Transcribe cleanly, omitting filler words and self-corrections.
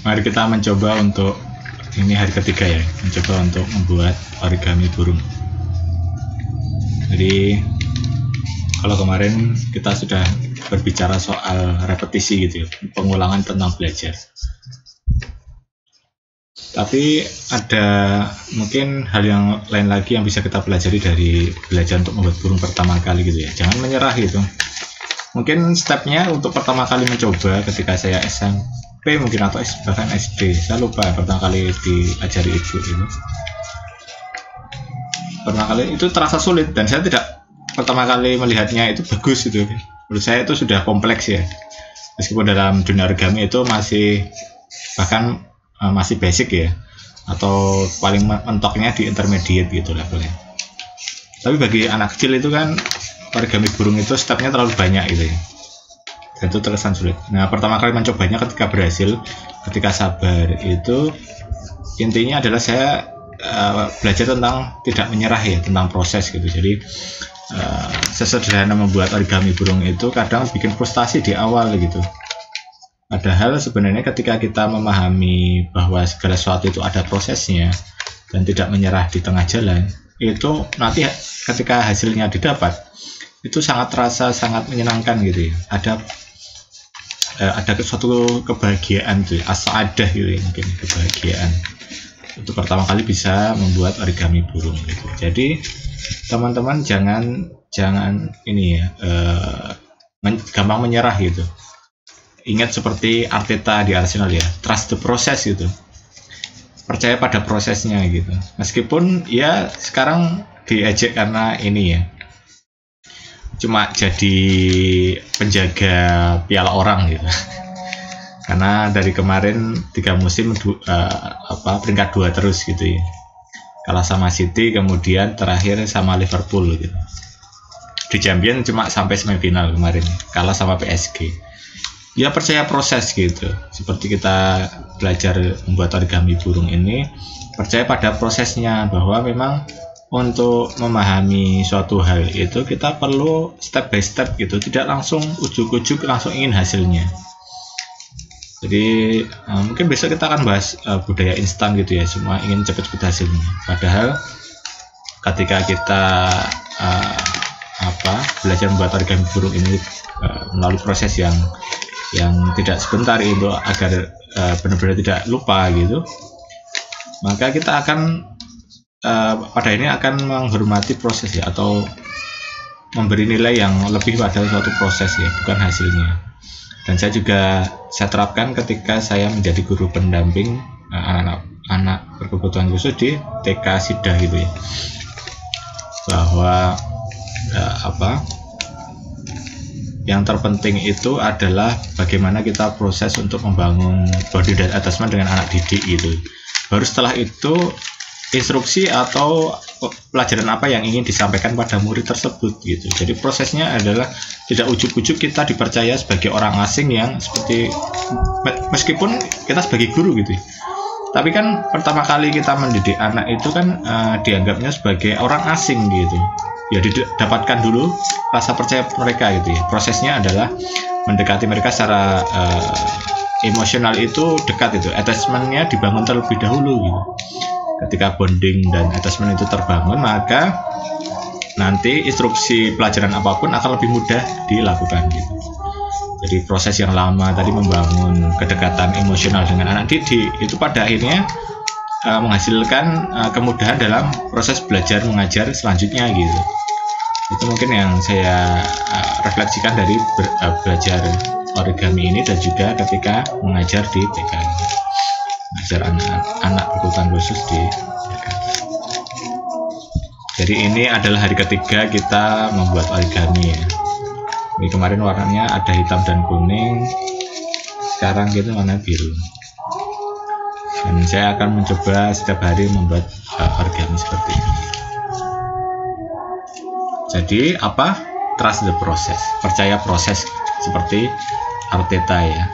Mari kita mencoba untuk ini hari ketiga ya, mencoba untuk membuat origami burung. Jadi kalau kemarin kita sudah berbicara soal repetisi gitu ya, pengulangan tentang belajar. Tapi ada mungkin hal yang lain lagi yang bisa kita pelajari dari belajar untuk membuat burung pertama kali gitu ya. Jangan menyerah gitu. Mungkin stepnya untuk pertama kali mencoba ketika saya SMP mungkin atau bahkan SD, saya lupa pertama kali diajari ibu itu. Pertama kali itu terasa sulit dan saya tidak pertama kali melihatnya itu bagus gitu. Menurut saya itu sudah kompleks ya. Meskipun dalam dunia origami itu masih bahkan masih basic ya, atau paling mentoknya di intermediate gitu levelnya. Tapi bagi anak kecil itu kan origami burung itu stepnya terlalu banyak gitu ya, dan itu terkesan sulit. Nah pertama kali mencobanya ketika berhasil, ketika sabar itu intinya adalah saya belajar tentang tidak menyerah ya, tentang proses gitu. Jadi sesederhana membuat origami burung itu kadang bikin frustasi di awal gitu. Padahal sebenarnya ketika kita memahami bahwa segala sesuatu itu ada prosesnya dan tidak menyerah di tengah jalan, itu nanti ketika hasilnya didapat itu sangat terasa sangat menyenangkan gitu ya. Ada suatu kebahagiaan tuh, as-sa'adah gitu ya, mungkin kebahagiaan untuk pertama kali bisa membuat origami burung gitu. Jadi teman-teman jangan ini ya, gampang menyerah gitu. Ingat seperti Arteta di Arsenal ya, trust the process gitu, percaya pada prosesnya gitu. Meskipun ya sekarang diejek karena ini ya, cuma jadi penjaga piala orang gitu. Karena dari kemarin 3 musim peringkat 2 terus gitu ya, kalah sama City, kemudian terakhir sama Liverpool gitu. Di Champions cuma sampai semifinal kemarin, kalah sama PSG. Ya percaya proses gitu, seperti kita belajar membuat origami burung ini, percaya pada prosesnya, bahwa memang untuk memahami suatu hal itu kita perlu step by step gitu, tidak langsung ujuk-ujuk langsung ingin hasilnya. Jadi mungkin besok kita akan bahas budaya instan gitu ya, semua ingin cepat-cepat hasilnya. Padahal ketika kita belajar membuat origami burung ini melalui proses yang tidak sebentar itu, agar benar-benar tidak lupa gitu, maka kita akan pada ini akan menghormati proses ya, atau memberi nilai yang lebih pada suatu proses ya, bukan hasilnya. Dan saya terapkan ketika saya menjadi guru pendamping anak berkebutuhan khusus di TK Sidah gitu ya, bahwa yang terpenting itu adalah bagaimana kita proses untuk membangun body dan attachment dengan anak didik gitu. Baru setelah itu instruksi atau pelajaran apa yang ingin disampaikan pada murid tersebut gitu. Jadi prosesnya adalah tidak ujuk-ujuk kita dipercaya sebagai orang asing yang seperti, meskipun kita sebagai guru gitu, tapi kan pertama kali kita mendidik anak itu kan dianggapnya sebagai orang asing gitu. Ya didapatkan dulu rasa percaya mereka gitu ya. Prosesnya adalah mendekati mereka secara emosional itu dekat itu, attachmentnya dibangun terlebih dahulu gitu. Ketika bonding dan attachment itu terbangun, maka nanti instruksi pelajaran apapun akan lebih mudah dilakukan gitu. Jadi proses yang lama tadi membangun kedekatan emosional dengan anak didik itu pada akhirnya menghasilkan kemudahan dalam proses belajar mengajar selanjutnya gitu. Itu mungkin yang saya refleksikan dari belajar origami ini, dan juga ketika mengajar di TK, mengajar anak berkebutuhan khusus di TK. Jadi ini adalah hari ketiga kita membuat origami ya. Ini kemarin warnanya ada hitam dan kuning, sekarang kita warna biru. Dan saya akan mencoba setiap hari membuat origami seperti ini. Jadi trust the process, percaya proses seperti Arteta ya.